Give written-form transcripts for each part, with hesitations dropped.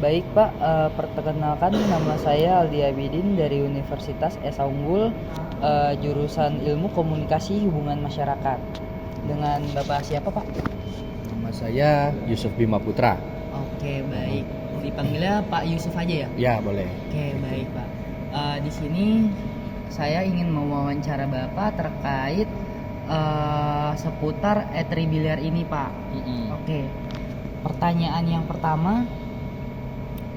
Baik Pak, perkenalkan nama saya Aldi Abidin dari Universitas Esa Unggul, jurusan Ilmu Komunikasi Hubungan Masyarakat. Dengan Bapak siapa Pak? Nama saya Yusuf Bima Putra. Oke baik, dipanggilnya Pak Yusuf aja ya? Ya, boleh. Oke baik Pak. Di sini saya ingin mewawancara Bapak terkait seputar e-tribiliar ini Pak. Oke, pertanyaan yang pertama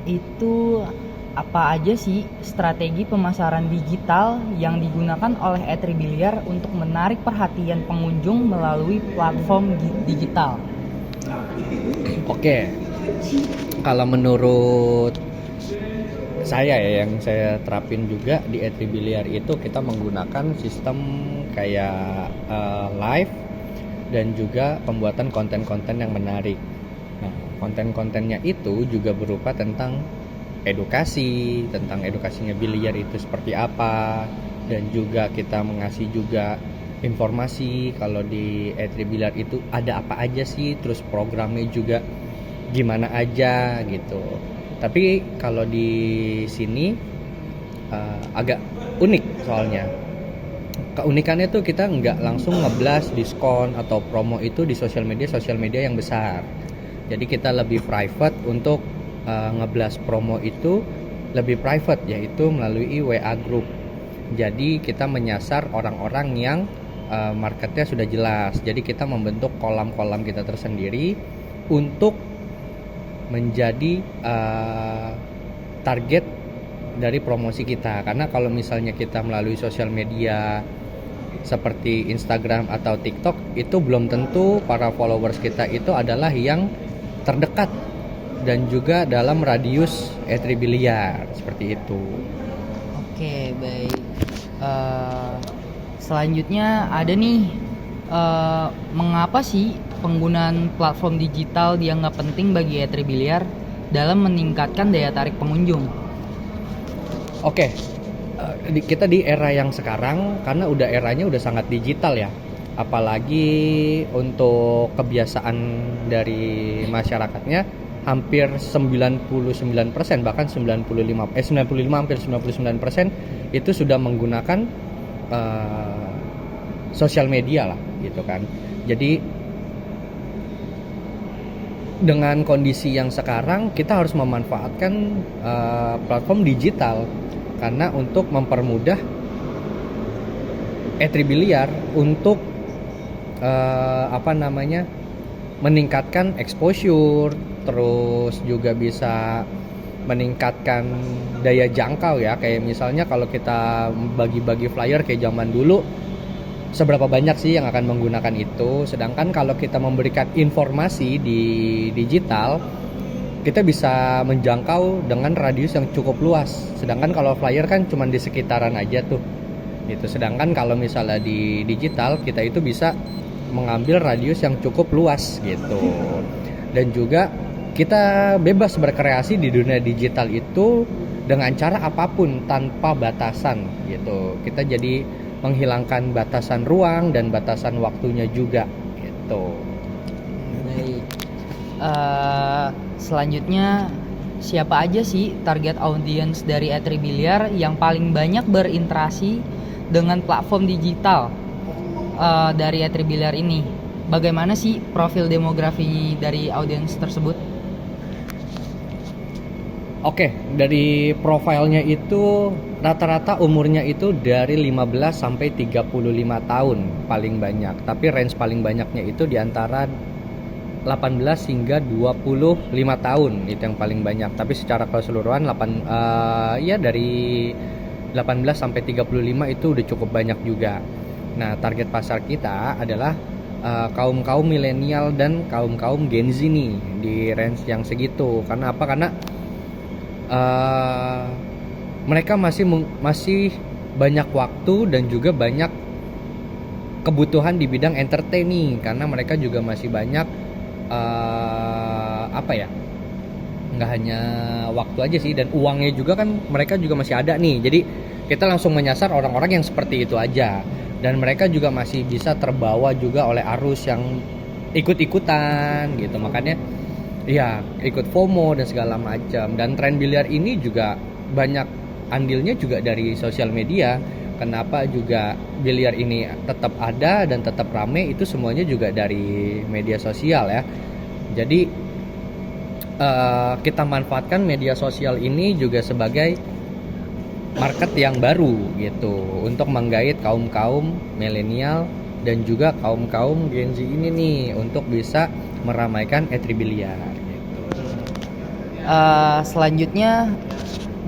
itu apa aja sih strategi pemasaran digital yang digunakan oleh e-tribiliar untuk menarik perhatian pengunjung melalui platform digital? Oke. Kalau menurut saya ya, yang saya terapin juga di e-tribiliar itu kita menggunakan sistem kayak live dan juga pembuatan konten-konten yang menarik. Nah, konten-kontennya itu juga berupa tentang tentang edukasinya biliar itu seperti apa, dan juga kita mengasih juga informasi kalau di e-tribiliar itu ada apa aja sih, terus programnya juga gimana aja gitu. Tapi kalau di sini agak unik soalnya. Keunikannya tuh kita nggak langsung ngeblas diskon atau promo itu di sosial media yang besar. Jadi kita lebih private untuk ngeblas promo itu lebih private, yaitu melalui WA group. Jadi kita menyasar orang-orang yang marketnya sudah jelas. Jadi kita membentuk kolam-kolam kita tersendiri untuk menjadi target dari promosi kita. Karena kalau misalnya kita melalui sosial media seperti Instagram atau TikTok, itu belum tentu para followers kita itu adalah yang terdekat dan juga dalam radius e-tribiliar seperti itu. Oke baik. Selanjutnya ada nih, mengapa sih penggunaan platform digital dianggap penting bagi e-tribiliar dalam meningkatkan daya tarik pengunjung? Oke, kita di era yang sekarang, karena eranya udah sangat digital ya. Apalagi untuk kebiasaan dari masyarakatnya, hampir 99%, bahkan 95 hampir 99% itu sudah menggunakan sosial media lah gitu kan. Jadi dengan kondisi yang sekarang, kita harus memanfaatkan platform digital karena untuk mempermudah e-tribiliar untuk meningkatkan exposure, terus juga bisa meningkatkan daya jangkau ya. Kayak misalnya kalau kita bagi-bagi flyer kayak zaman dulu, seberapa banyak sih yang akan menggunakan itu. Sedangkan kalau kita memberikan informasi di digital, kita bisa menjangkau dengan radius yang cukup luas. Sedangkan kalau flyer kan cuma di sekitaran aja tuh gitu. Sedangkan kalau misalnya di digital, kita itu bisa mengambil radius yang cukup luas gitu. Dan juga kita bebas berkreasi di dunia digital itu dengan cara apapun tanpa batasan gitu. Kita jadi menghilangkan batasan ruang dan batasan waktunya juga gitu. Baik. Selanjutnya, siapa aja sih target audience dari e-tribiliar yang paling banyak berinteraksi dengan platform digital dari e-tribiliar ini? Bagaimana sih profil demografi dari audiens tersebut? Oke, dari profilnya itu rata-rata umurnya itu dari 15 sampai 35 tahun paling banyak. Tapi range paling banyaknya itu di antara 18 hingga 25 tahun, itu yang paling banyak. Tapi secara keseluruhan dari 18 sampai 35 itu udah cukup banyak juga. Nah, target pasar kita adalah kaum-kaum milenial dan kaum-kaum Gen Z nih, di range yang segitu. Karena apa? Karena mereka masih banyak waktu dan juga banyak kebutuhan di bidang entertain nih, karena mereka juga masih banyak nggak hanya waktu aja sih, dan uangnya juga kan mereka juga masih ada nih. Jadi kita langsung menyasar orang-orang yang seperti itu aja, dan mereka juga masih bisa terbawa juga oleh arus yang ikut-ikutan gitu. Makanya Iya, ikut FOMO dan segala macam. Dan tren biliar ini juga banyak andilnya juga dari sosial media. Kenapa juga biliar ini tetap ada dan tetap rame, itu semuanya juga dari media sosial ya. Jadi kita manfaatkan media sosial ini juga sebagai market yang baru gitu, untuk menggait kaum-kaum milenial dan juga kaum-kaum Gen Z ini nih untuk bisa meramaikan e-biliar gitu. Selanjutnya,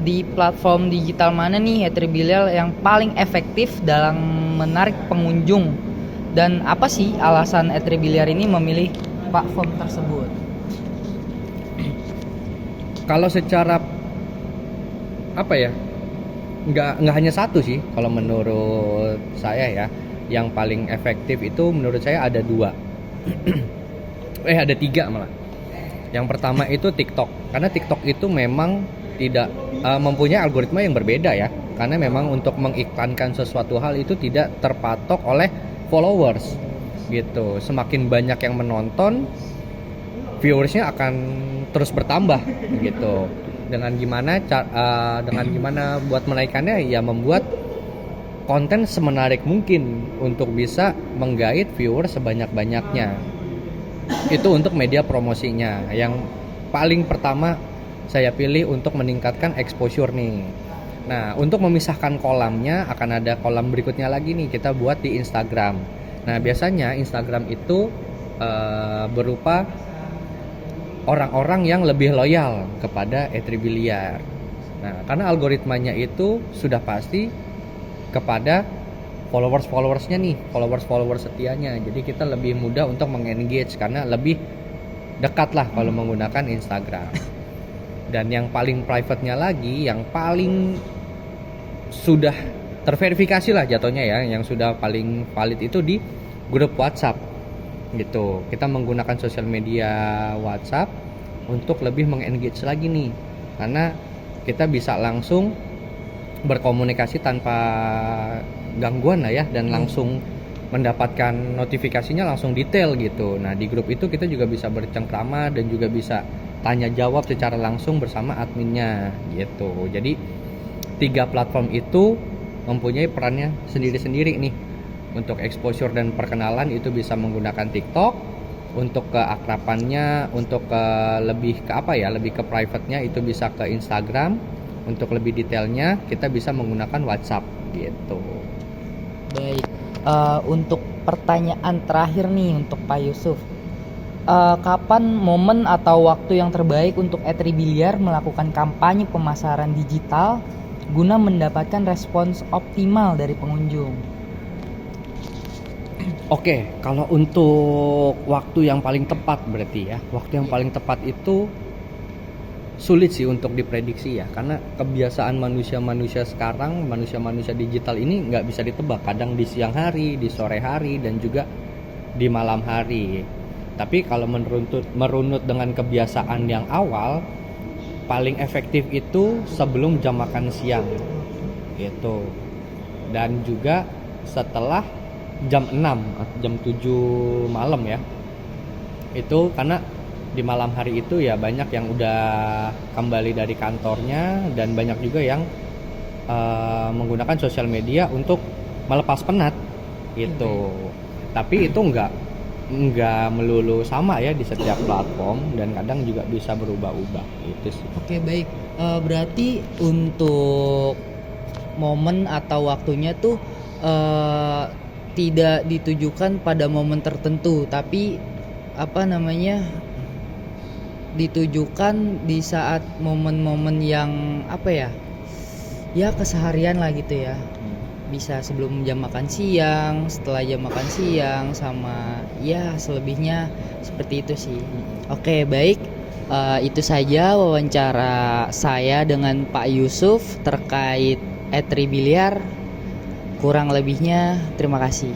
di platform digital mana nih e-biliar yang paling efektif dalam menarik pengunjung, dan apa sih alasan e-biliar ini memilih platform tersebut? Kalau secara apa ya, nggak hanya satu sih kalau menurut saya ya. Yang paling efektif itu menurut saya ada dua. Ada tiga malah. Yang pertama itu TikTok, karena TikTok itu memang tidak mempunyai algoritma yang berbeda ya, karena memang untuk mengiklankan sesuatu hal itu tidak terpatok oleh followers gitu. Semakin banyak yang menonton, viewersnya akan terus bertambah gitu. Dengan gimana buat menaikkannya, ya membuat konten semenarik mungkin untuk bisa menggait viewer sebanyak-banyaknya. Itu untuk media promosinya. Yang paling pertama saya pilih untuk meningkatkan exposure nih. Nah, untuk memisahkan kolamnya, akan ada kolam berikutnya lagi nih, kita buat di Instagram. Nah, biasanya Instagram itu berupa orang-orang yang lebih loyal kepada e-biliar. Nah, karena algoritmanya itu sudah pasti kepada followersnya nih, followers setianya. Jadi kita lebih mudah untuk mengengage karena lebih dekat lah kalau menggunakan Instagram. Dan yang paling private-nya lagi, yang paling sudah terverifikasi lah jatuhnya ya, yang sudah paling valid itu di grup WhatsApp gitu. Kita menggunakan sosial media WhatsApp untuk lebih mengengage lagi nih, karena kita bisa langsung berkomunikasi tanpa gangguan lah ya, dan langsung mendapatkan notifikasinya langsung detail gitu. Nah, di grup itu kita juga bisa bercengkrama dan juga bisa tanya jawab secara langsung bersama adminnya gitu. Jadi 3 platform itu mempunyai perannya sendiri-sendiri nih. Untuk exposure dan perkenalan itu bisa menggunakan TikTok, untuk keakrabannya, untuk lebih ke private-nya itu bisa ke Instagram, untuk lebih detailnya kita bisa menggunakan WhatsApp gitu. Baik, untuk pertanyaan terakhir nih untuk Pak Yusuf, kapan momen atau waktu yang terbaik untuk e-biliar melakukan kampanye pemasaran digital guna mendapatkan respons optimal dari pengunjung? Oke, kalau untuk waktu yang paling tepat berarti ya, waktu yang paling tepat itu sulit sih untuk diprediksi ya, karena kebiasaan manusia sekarang, manusia digital ini nggak bisa ditebak. Kadang di siang hari, di sore hari, dan juga di malam hari. Tapi kalau merunut dengan kebiasaan yang awal, paling efektif itu sebelum jam makan siang gitu, dan juga setelah jam 6 atau jam 7 malam ya. Itu karena di malam hari itu ya banyak yang udah kembali dari kantornya, dan banyak juga yang menggunakan sosial media untuk melepas penat gitu. Tapi itu nggak melulu sama ya di setiap platform, dan kadang juga bisa berubah-ubah gitu sih. Oke, baik. Berarti untuk momen atau waktunya tuh tidak ditujukan pada momen tertentu, tapi ditujukan di saat momen-momen yang keseharian lah gitu ya. Bisa sebelum jam makan siang, setelah jam makan siang, sama ya selebihnya seperti itu sih. Oke, baik. Itu saja wawancara saya dengan Pak Yusuf terkait e-biliar. Kurang lebihnya terima kasih.